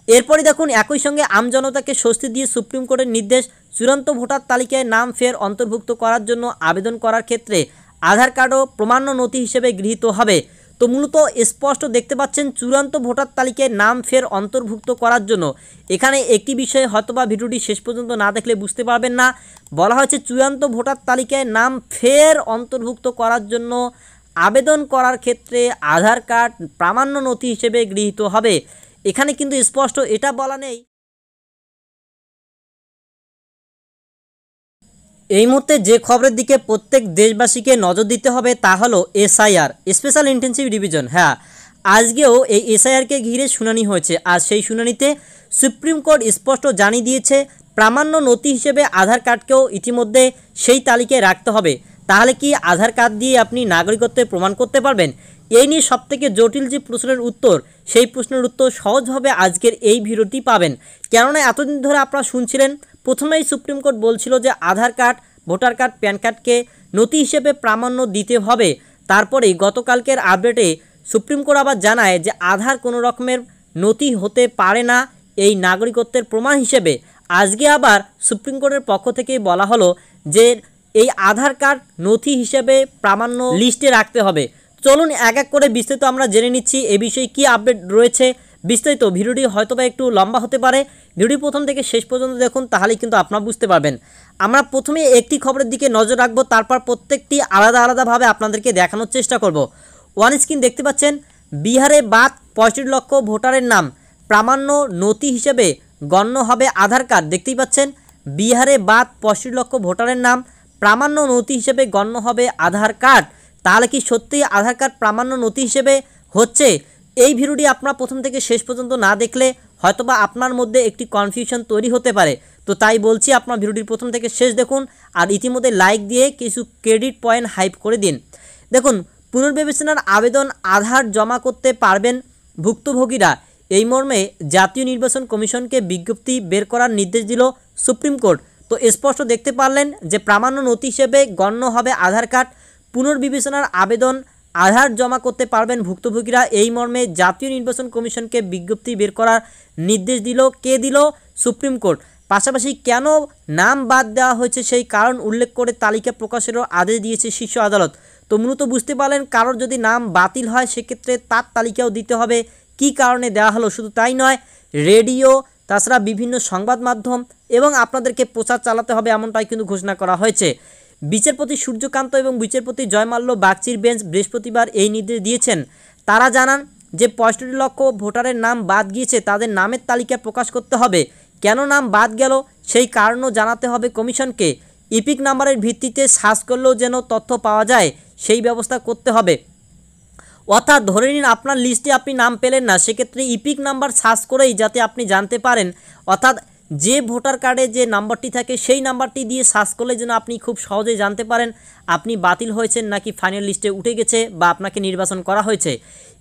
এরপরই দেখুন একই সঙ্গে আমজনতাকে স্বস্তি দিয়ে সুপ্রিম কোর্টের নির্দেশ, চূড়ান্ত ভোটার তালিকায় নাম ফের অন্তর্ভুক্ত করার জন্য আবেদন করার ক্ষেত্রে আধার কার্ডও প্রমাণ্য নথি হিসেবে গৃহীত হবে। তো মূলত স্পষ্ট দেখতে পাচ্ছেন চূড়ান্ত ভোটার তালিকায় নাম ফের অন্তর্ভুক্ত করার জন্য এখানে একটি বিষয় হয়তোবা ভিডিওটি শেষ পর্যন্ত না দেখলে বুঝতে পারবেন না। বলা হয়েছে চূড়ান্ত ভোটার তালিকায় নাম ফের অন্তর্ভুক্ত করার জন্য আবেদন করার ক্ষেত্রে আধার কার্ড প্রামাণ্য নথি হিসেবে গৃহীত হবে। এখানে কিন্তু স্পষ্ট এটা বলা নেই। এই মুহূর্তে যে খবরের দিকে প্রত্যেক দেশবাসীকে নজর দিতে হবে তা হলো এসআইআর, স্পেশাল ইন্টেনসিভ রিভিশন। হ্যাঁ, আজকেও এই এসআইআরকে ঘিরে শুনানি হয়েছে, আর সেই শুনানিতে সুপ্রিম কোর্ট স্পষ্ট জানিয়ে দিয়েছে প্রামাণ্য নথি হিসেবে আধার কার্ডকেও ইতিমধ্যে সেই তালিকায় রাখতে হবে। তাহলে কি আধার কার্ড দিয়ে আপনি নাগরিকত্বের প্রমাণ করতে পারবেন? এই নিয়ে সবথেকে জটিল যে প্রশ্নের উত্তর, সেই প্রশ্নের উত্তর সহজভাবে আজকের এই ভিডিওটি পাবেন। কেননা এতদিন ধরে আপনারা শুনছিলেন, প্রথমেই সুপ্রিম কোর্ট বলছিল যে আধার কার্ড, ভোটার কার্ড, প্যান কার্ডকে নথি হিসেবে প্রামাণ্য দিতে হবে। তারপরেই গতকালকের আপডেটে সুপ্রিম কোর্ট আবার জানায় যে আধার কোনো রকমের নথি হতে পারে না এই নাগরিকত্বের প্রমাণ হিসেবে। আজকে আবার সুপ্রিম কোর্টের পক্ষ থেকেই বলা হলো যে এই আধার কার্ড নথি হিসেবে প্রামাণ্য লিস্টে রাখতে হবে। চলুন এক এক করে বিস্তারিত আমরা জেনে নিচ্ছি এ বিষয়ে কী আপডেট রয়েছে। বিস্তারিত ভিডিওটি হয়তোবা একটু লম্বা হতে পারে, ভিডিওটি প্রথম থেকে শেষ পর্যন্ত দেখুন, তাহলেই কিন্তু আপনারা বুঝতে পারবেন। আমরা প্রথমে একটি খবরের দিকে নজর রাখবো, তারপর প্রত্যেকটি আলাদা আলাদাভাবে আপনাদেরকে দেখানোর চেষ্টা করব। ওয়ান স্ক্রিন দেখতে পাচ্ছেন, বিহারে বাদ 65 লক্ষ ভোটারের নাম প্রামাণ্য নথি হিসেবে গণ্য হবে আধার কার্ড। দেখতেই পাচ্ছেন, বিহারে বাদ 65 লক্ষ ভোটারের নাম প্রামাণ্য নথি হিসেবে গণ্য হবে আধার কার্ড। তাহলে কি সত্যিই আধার কার্ড প্রামাণ্য নথি হিসেবে হচ্ছে? এই ভিডিওটি আপনারা প্রথম থেকে শেষ পর্যন্ত না দেখলে হয়তোবা আপনার মধ্যে একটি কনফিউশন তৈরি হতে পারে। তো তাই বলছি আপনার ভিডিওটির প্রথম থেকে শেষ দেখুন, আর ইতিমধ্যে লাইক দিয়ে কিছু ক্রেডিট পয়েন্ট হাইপ করে দিন। দেখুন, পুনর্বিবেচনার আবেদন আধার জমা করতে পারবেন ভুক্তভোগীরা, এই মর্মে জাতীয় নির্বাচন কমিশনকে বিজ্ঞপ্তি বের করার নির্দেশ দিল সুপ্রিম কোর্ট। তো স্পষ্ট দেখতে পারলেন যে প্রামাণ্য নথি হিসেবে গণ্য হবে আধার কার্ড। পুনর্বিবেচনার আবেদন আধার জমা করতে পারবেন ভুক্তভোগীরা, এই মর্মে জাতীয় নির্বাচন কমিশনকে বিজ্ঞপ্তি বের করার নির্দেশ দিল। কে দিল? Supreme court. পাশাপাশি কেন নাম বাদ দেওয়া হয়েছে সেই কারণ উল্লেখ করে তালিকা প্রকাশেরও আদেশ দিয়েছে শীর্ষ আদালত। তো মূলত বুঝতে পারলেন, কারোর যদি নাম বাতিল হয় সেক্ষেত্রে তার তালিকাও দিতে হবে কি কারণে দেওয়া হলো। শুধু তাই নয়, রেডিও, তাছাড়া বিভিন্ন সংবাদ মাধ্যম এবং আপনাদেরকে প্রচার চালাতে হবে, এমনটাই কিন্তু ঘোষণা করা হয়েছে। বিচারপতি সূর্যকান্ত এবং বিচারপতি জয়মাল্য বাগচির বেঞ্চ বৃহস্পতিবার এই নির্দেশ দিয়েছেন। তারা জানান যে 65 লক্ষ ভোটারের নাম বাদ গিয়েছে, তাদের নামের তালিকা প্রকাশ করতে হবে। কেন নাম বাদ গেল সেই কারণও জানাতে হবে কমিশনকে। ইপিক নাম্বারের ভিত্তিতে সার্চ করলেও যেন তথ্য পাওয়া যায় সেই ব্যবস্থা করতে হবে। অর্থাৎ ধরে নিন আপনার লিস্টে আপনি নাম পেলেন না, সেক্ষেত্রে ইপিক নাম্বার সার্চ করেই যাতে আপনি জানতে পারেন, অর্থাৎ যে ভোটার কার্ডে যে নাম্বারটি থাকে সেই নাম্বারটি দিয়ে সার্চ করলে যেন আপনি খুব সহজেই জানতে পারেন আপনি বাতিল হয়েছেন নাকি ফাইনাল লিস্টে উঠে গেছে বা আপনাকে নির্বাচন করা হয়েছে।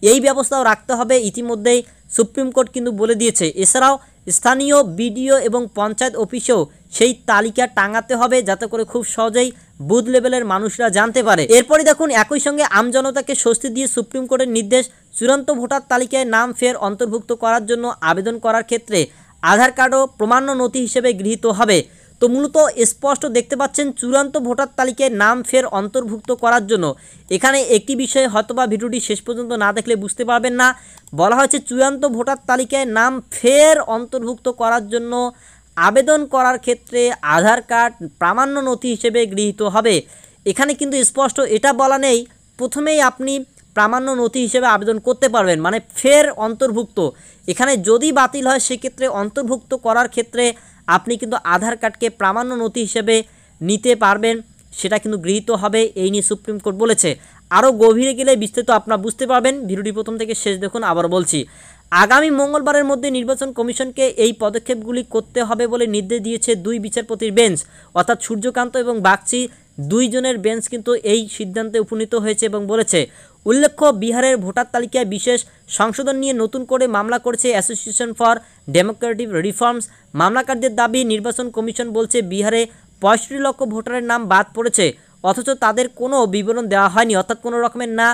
এই ব্যবস্থাও রাখতে হবে, ইতিমধ্যেই সুপ্রিম কোর্ট কিন্তু বলে দিয়েছে। এছাড়াও স্থানীয় বিডিও এবং পঞ্চায়েত অফিসেও সেই তালিকা টাঙাতে হবে যাতে করে খুব সহজেই বুথ লেভেলের মানুষরা জানতে পারে। এরপরই দেখুন একই সঙ্গে আমজনতাকে স্বস্তি দিয়ে সুপ্রিম কোর্টের নির্দেশ, চূড়ান্ত ভোটার তালিকায় নাম ফের অন্তর্ভুক্ত করার জন্য আবেদন করার ক্ষেত্রে আধার কার্ডও প্রমাণ্য নথি হিসেবে গৃহীত হবে। তো মূলত স্পষ্ট দেখতে পাচ্ছেন চূড়ান্ত ভোটার তালিকায় নাম ফের অন্তর্ভুক্ত করার জন্য এখানে একটি বিষয় হয়তোবা ভিডিওটি শেষ পর্যন্ত না দেখলে বুঝতে পারবেন না। বলা হয়েছে চূড়ান্ত ভোটার তালিকায় নাম ফের অন্তর্ভুক্ত করার জন্য আবেদন করার ক্ষেত্রে আধার কার্ড প্রামাণ্য নথি হিসেবে গৃহীত হবে। এখানে কিন্তু স্পষ্ট এটা বলা নেই প্রথমেই আপনি প্রামাণ্য নথি হিসেবে আবেদন করতে পারবেন, মানে ফের অন্তর্ভুক্ত। এখানে যদি বাতিল হয় সেক্ষেত্রে অন্তর্ভুক্ত করার ক্ষেত্রে আপনি কিন্তু আধার কার্ডকে প্রামাণ্য নথি হিসেবে নিতে পারবেন, সেটা কিন্তু গৃহীত হবে, এই নিয়ে সুপ্রিম কোর্ট বলেছে। আরও গভীরে গেলে বিস্তারিত আপনারা বুঝতে পারবেন, ভিডিওটি প্রথম থেকে শেষ দেখুন। আবার বলছি, আগামী মঙ্গলবারের মধ্যে নির্বাচন কমিশনকে এই পদক্ষেপগুলি করতে হবে বলে নির্দেশ দিয়েছে দুই বিচারপতির বেঞ্চ, অর্থাৎ সূর্যকান্ত এবং বাগচি দুইজনের বেঞ্চ কিন্তু এই সিদ্ধান্তে উপনীত হয়েছে এবং বলেছে। উল্লেখ্য, বিহারের ভোটার তালিকায় বিশেষ সংশোধন নিয়ে নতুন করে মামলা করেছে অ্যাসোসিয়েশন ফর ডেমোক্রেটিক রিফর্মস। মামলাকারীদের দাবি, নির্বাচন কমিশন বলছে বিহারে 65 লক্ষ ভোটারের নাম বাদ পড়েছে, অথচ তাদের কোনো বিবরণ দেওয়া হয়নি, অর্থাৎ কোনো রকমের না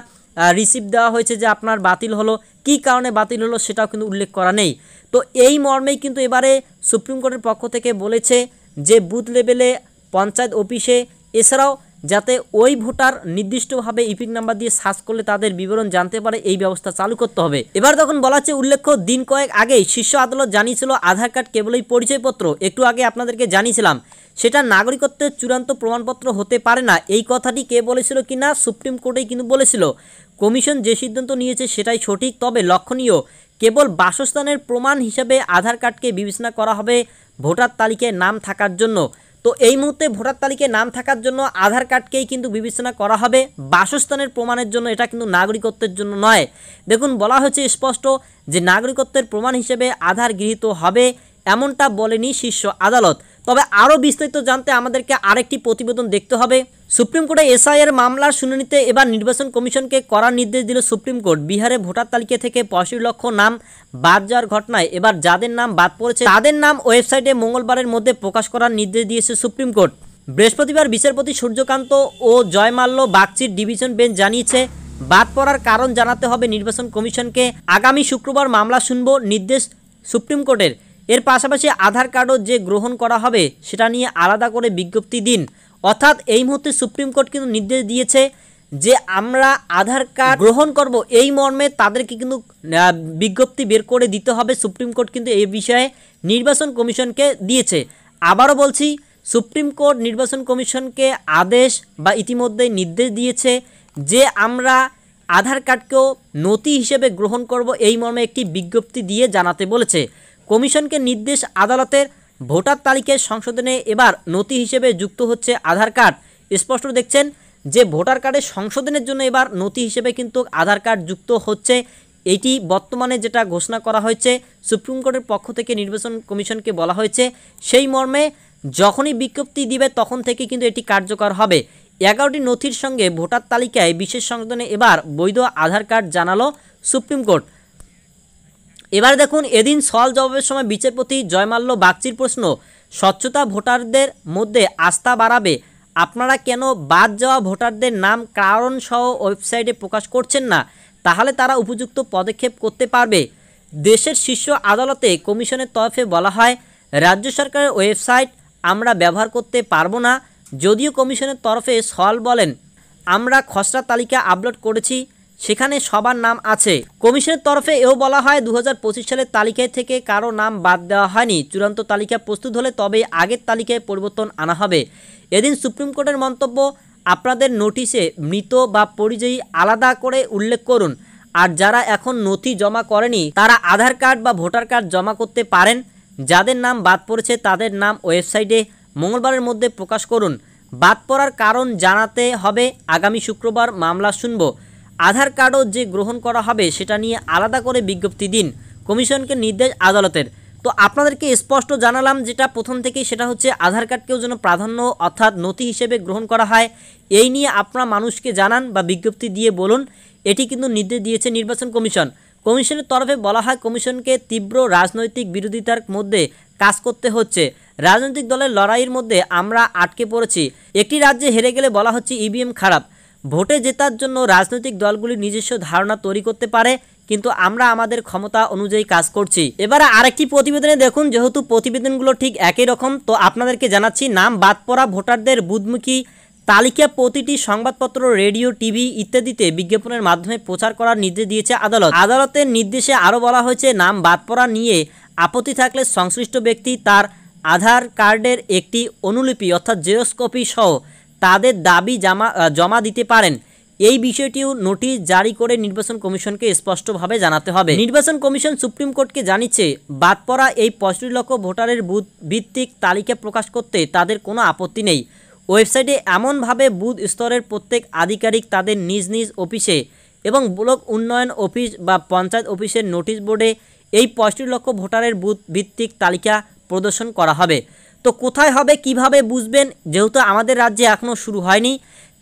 রিসিপ্ট দেওয়া হয়েছে যে আপনার বাতিল হলো, কী কারণে বাতিল হলো সেটাও কিন্তু উল্লেখ করা নেই। তো এই মর্মেই কিন্তু এবারে সুপ্রিম কোর্টের পক্ষ থেকে বলেছে যে বুথ লেভেলে পঞ্চায়েত অফিসে এছাড়াও যাতে ওই ভোটার নির্দিষ্টভাবে ইপিক নাম্বার দিয়ে সার্চ করলে তাদের বিবরণ জানতে পারে, এই ব্যবস্থা চালু করতে হবে। এবার তখন বলা হচ্ছে, উল্লেখ্য দিন কয়েক আগেই শীর্ষ আদালত জানিয়েছিল আধার কার্ড কেবলই পরিচয়পত্র। একটু আগে আপনাদেরকে জানিয়েছিলাম সেটা নাগরিকত্বের চূড়ান্ত প্রমাণপত্র হতে পারে না। এই কথাটি কে বলেছিল কিনা? সুপ্রিম কোর্টেই কিন্তু বলেছিল। কমিশন যে সিদ্ধান্ত নিয়েছে সেটাই সঠিক, তবে লক্ষণীয় কেবল বাসস্থানের প্রমাণ হিসাবে আধার কার্ডকে বিবেচনা করা হবে ভোটার তালিকায় নাম থাকার জন্য। তো এই মুহূর্তে ভোটার তালিকায় নাম থাকার জন্য আধার কার্ডকেই কিন্তু বিবেচনা করা হবে বাসস্থানের প্রমাণের জন্য, এটা কিন্তু নাগরিকত্বের জন্য নয়। দেখুন বলা হয়েছে স্পষ্ট যে নাগরিকত্বের প্রমাণ হিসেবে আধার গৃহীত হবে, এমনটা বলেনি শীর্ষ আদালত। তবে আরও বিস্তারিত জানতে আমাদেরকে আরেকটি প্রতিবেদন দেখতে হবে। সুপ্রিম কোর্টে এসআইআর মামলার শুনানিতে এবার নির্বাচন কমিশনকে করার নির্দেশ দিল সুপ্রিম কোর্ট। বিহারে ভোটার তালিকা থেকে 65 লক্ষ নাম বাদ যাওয়ার ঘটনায় এবার যাদের নাম বাদ পড়েছে তাদের নাম ওয়েবসাইটে মঙ্গলবারের মধ্যে প্রকাশ করার নির্দেশ দিয়েছে সুপ্রিম কোর্ট। বৃহস্পতিবার বিচারপতি সূর্যকান্ত ও জয়মাল্য বাগচির ডিভিশন বেঞ্চ জানিয়েছে বাদ পড়ার কারণ জানাতে হবে নির্বাচন কমিশনকে। আগামী শুক্রবার মামলা শুনব নির্দেশ সুপ্রিম কোর্টের। এর পাশাপাশি আধার কার্ডও যে গ্রহণ করা হবে সেটা নিয়ে আলাদা করে বিজ্ঞপ্তি দিন। অর্থাৎ এই মুহূর্তে সুপ্রিম কোর্ট কিন্তু নির্দেশ দিয়েছে যে আমরা আধার কার্ড গ্রহণ করব, এই মর্মে তাদেরকে কিন্তু বিজ্ঞপ্তি বের করে দিতে হবে। সুপ্রিম কোর্ট কিন্তু এই বিষয়ে নির্বাচন কমিশনকে দিয়েছে। আবারও বলছি, সুপ্রিম কোর্ট নির্বাচন কমিশনকে আদেশ বা ইতিমধ্যেই নির্দেশ দিয়েছে যে আমরা আধার কার্ডকেও নথি হিসেবে গ্রহণ করব, এই মর্মে একটি বিজ্ঞপ্তি দিয়ে জানাতে বলেছে। কমিশনকে নির্দেশ আদালতের। ভোটার তালিকায় সংশোধনে এবার নথি হিসেবে যুক্ত হচ্ছে আধার কার্ড। স্পষ্ট দেখছেন যে ভোটার কার্ডের সংশোধনের জন্য এবার নথি হিসেবে কিন্তু আধার কার্ড যুক্ত হচ্ছে। এটি বর্তমানে যেটা ঘোষণা করা হয়েছে সুপ্রিম কোর্টের পক্ষ থেকে নির্বাচন কমিশনকে বলা হয়েছে, সেই মর্মে যখনই বিজ্ঞপ্তি দিবে তখন থেকে কিন্তু এটি কার্যকর হবে। 11টি নথির সঙ্গে ভোটার তালিকায় বিশেষ সংশোধনে এবার বৈধ আধার কার্ড জানালো সুপ্রিম কোর্ট। এবার দেখুন, এদিন সওয়াল জবাবের সময় বিচারপতি জয়মাল্য বাগচির প্রশ্ন, স্বচ্ছতা ভোটারদের মধ্যে আস্থা বাড়াবে, আপনারা কেন বাদ যাওয়া ভোটারদের নাম কারণসহ ওয়েবসাইটে প্রকাশ করছেন না? তাহলে তারা উপযুক্ত পদক্ষেপ করতে পারবে। দেশের শীর্ষ আদালতে কমিশনের তরফে বলা হয় রাজ্য সরকারের ওয়েবসাইট আমরা ব্যবহার করতে পারবো না। যদিও কমিশনের তরফে সওয়াল বলেন আমরা খসড়া তালিকা আপলোড করেছি, সেখানে সবার নাম আছে। কমিশনের তরফে এও বলা হয় 2025 সালের তালিকায় থেকে কারো নাম বাদ দেওয়া হয়নি। চূড়ান্ত তালিকা প্রস্তুত হলে তবে আগের তালিকায় পরিবর্তন আনা হবে। এদিন সুপ্রিম কোর্টের মন্তব্য, আপনাদের নোটিশে মৃত বা পরিযায়ী আলাদা করে উল্লেখ করুন। আর যারা এখন নথি জমা করেনি তারা আধার কার্ড বা ভোটার কার্ড জমা করতে পারেন। যাদের নাম বাদ পড়েছে তাদের নাম ওয়েবসাইটে মঙ্গলবারের মধ্যে প্রকাশ করুন। বাদ পড়ার কারণ জানাতে হবে। আগামী শুক্রবার মামলা শুনব। আধার কার্ডও যে গ্রহণ করা হবে সেটা নিয়ে আলাদা করে বিজ্ঞপ্তি দিন। কমিশনকে নির্দেশ আদালতের। তো আপনাদেরকে স্পষ্ট জানালাম যেটা প্রথম থেকেই, সেটা হচ্ছে আধার কার্ডকেও যেন প্রাধান্য অর্থাৎ নথি হিসেবে গ্রহণ করা হয়, এই নিয়ে আপনারা মানুষকে জানান বা বিজ্ঞপ্তি দিয়ে বলুন। এটি কিন্তু নির্দেশ দিয়েছে নির্বাচন কমিশন। কমিশনের তরফে বলা হয় কমিশনকে তীব্র রাজনৈতিক বিরোধিতার মধ্যে কাজ করতে হচ্ছে। রাজনৈতিক দলের লড়াইয়ের মধ্যে আমরা আটকে পড়েছি। একটি রাজ্যে হেরে গেলে বলা হচ্ছে ইভিএম খারাপ। ভোটে জেতার জন্য রাজনৈতিক দলগুলি নিজস্ব ধারণা তৈরি করতে পারে, কিন্তু আমরা আমাদের ক্ষমতা অনুযায়ী কাজ করছি। এবারে আরেকটি প্রতিবেদনে দেখুন, যেহেতু প্রতিবেদনগুলো ঠিক একই রকম, তো আপনাদেরকে জানাচ্ছি নাম বাদ পড়া ভোটারদের বুথমুখী তালিকা প্রতিটি সংবাদপত্র, রেডিও, টিভি ইত্যাদিতে বিজ্ঞাপনের মাধ্যমে প্রচার করার নির্দেশ দিয়েছে আদালত। আদালতের নির্দেশে আরও বলা হয়েছে নাম বাদ পড়া নিয়ে আপত্তি থাকলে সংশ্লিষ্ট ব্যক্তি তার আধার কার্ডের একটি অনুলিপি অর্থাৎ জেরক্স কপি সহ তাদের দাবি জমা দিতে পারেন। এই বিষয়টিও নোটিশ জারি করে নির্বাচন কমিশনকে স্পষ্টভাবে জানাতে হবে। নির্বাচন কমিশন সুপ্রিম কোর্টকে জানিয়েছে বাদ পড়া এই 65 লক্ষ ভোটারের বুথ ভিত্তিক তালিকা প্রকাশ করতে তাদের কোনো আপত্তি নেই। ওয়েবসাইটে এমনভাবে বুথ স্তরের প্রত্যেক আধিকারিক তাদের নিজ নিজ অফিসে এবং ব্লক উন্নয়ন অফিস বা পঞ্চায়েত অফিসের নোটিশ বোর্ডে এই 65 লক্ষ ভোটারের বুথ ভিত্তিক তালিকা প্রদর্শন করা হবে। তো কোথায় হবে, কিভাবে বুঝবেন? যেহেতু আমাদের রাজ্যে এখনও শুরু হয়নি,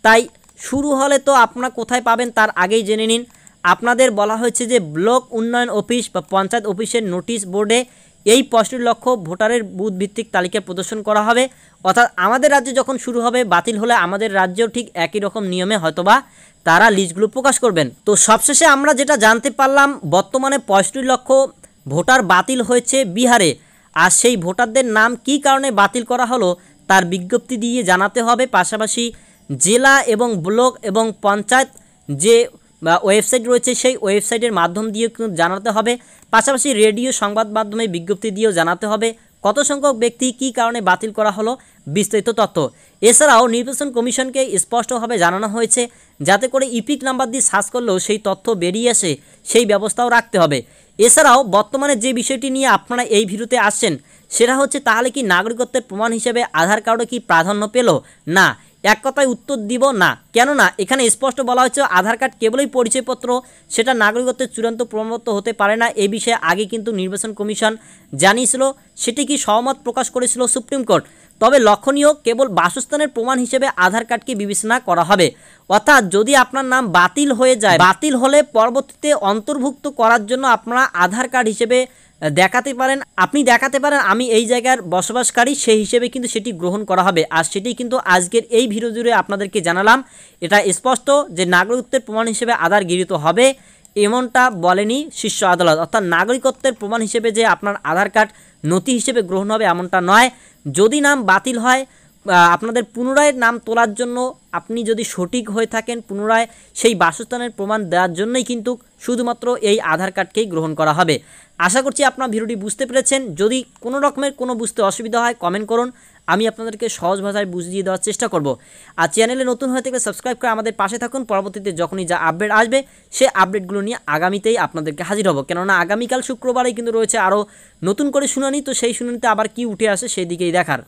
তাই শুরু হলে তো আপনারা কোথায় পাবেন তার আগেই জেনে নিন। আপনাদের বলা হয়েছে যে ব্লক উন্নয়ন অফিস বা পঞ্চায়েত অফিসের নোটিশ বোর্ডে এই 65 লক্ষ ভোটারের বুথ ভিত্তিক তালিকা প্রদর্শন করা হবে। অর্থাৎ আমাদের রাজ্যে যখন শুরু হবে, বাতিল হলে আমাদের রাজ্যেও ঠিক একই রকম নিয়মে হয়তোবা তারা লিস্টগুলো প্রকাশ করবেন। তো সবশেষে আমরা যেটা জানতে পারলাম, বর্তমানে 65 লক্ষ ভোটার বাতিল হয়েছে বিহারে, আর সেই ভোটারদের নাম কী কারণে বাতিল করা হলো তার বিজ্ঞপ্তি দিয়ে জানাতে হবে। পাশাপাশি জেলা এবং ব্লক এবং পঞ্চায়েত যে ওয়েবসাইট রয়েছে সেই ওয়েবসাইটের মাধ্যম দিয়েও কিন্তু জানাতে হবে। পাশাপাশি রেডিও সংবাদ মাধ্যমে বিজ্ঞপ্তি দিয়েও জানাতে হবে কত সংখ্যক ব্যক্তি কী কারণে বাতিল করা হলো বিস্তারিত তথ্য। এছাড়াও নির্বাচন কমিশনকে স্পষ্টভাবে জানানো হয়েছে যাতে করে ইপিক নাম্বার দিয়ে সার্চ করলেও সেই তথ্য বেরিয়ে আসে, সেই ব্যবস্থাও রাখতে হবে। এছাড়াও বর্তমানে যে বিষয়টি নিয়ে আপনারা এই ভিডিওতে আসছেন সেটা হচ্ছে তাহলে কি নাগরিকত্বের প্রমাণ হিসেবে আধার কার্ডও কি প্রাধান্য পেল? না, এক কথায় উত্তর দিব না। কেননা এখানে স্পষ্ট বলা হয়েছে আধার কার্ড কেবলই পরিচয়পত্র, সেটা নাগরিকত্বের চূড়ান্ত প্রমাণপত্র হতে পারে না। এই বিষয়ে আগে কিন্তু নির্বাচন কমিশন জানিয়েছিল, সেটি কি সহমত প্রকাশ করেছিল সুপ্রিম কোর্ট। তবে লক্ষণীয়, কেবল বাসস্থানের প্রমাণ হিসেবে আধার কার্ডকে বিবেচনা করা হবে। অর্থাৎ যদি আপনার নাম বাতিল হয়ে যায়, বাতিল হলে পরবর্তীতে অন্তর্ভুক্ত করার জন্য আপনারা আধার কার্ড হিসেবে দেখাতে পারেন, আপনি দেখাতে পারেন আমি এই জায়গার বসবাসকারী, সেই হিসেবে কিন্তু সেটি গ্রহণ করা হবে। আর সেটি কিন্তু আজকের এই ভিডিও জুড়ে আপনাদেরকে জানালাম। এটা স্পষ্ট যে নাগরিকত্বের প্রমাণ হিসেবে আধার গৃহীত হবে এমনটা বলেনি শীর্ষ আদালত। অর্থাৎ নাগরিকত্বের প্রমাণ হিসেবে যে আপনার আধার কার্ড নথি হিসেবে গ্রহণ হবে এমনটা নয়। যদি নাম বাতিল হয়, আপনাদের পুনরায় নাম তোলার জন্য আপনি যদি সঠিক হয়ে থাকেন, পুনরায় সেই বাসস্থানের প্রমাণ দেওয়ার জন্যই কিন্তু শুধুমাত্র এই আধার কার্ডকেই গ্রহণ করা হবে। আশা করছি আপনারা ভিডিওটি বুঝতে পেরেছেন। যদি কোনো রকমের কোনো বুঝতে অসুবিধা হয় কমেন্ট করুন, আমি আপনাদেরকে সহজ ভাষায় বুঝিয়ে দেওয়ার চেষ্টা করব। আর চ্যানেলে নতুন হয়ে থাকলে সাবস্ক্রাইব করে আমাদের পাশে থাকুন। পরবর্তীতে যখনই যা আপডেট আসবে সেই আপডেটগুলো নিয়ে আগামীতেই আপনাদেরকে হাজির হব। কেননা আগামীকাল শুক্রবারেই কিন্তু রয়েছে আরও নতুন করে শুনানি, তো সেই শুনানিতে আবার কি উঠে আসে সেই দিকেই দেখার।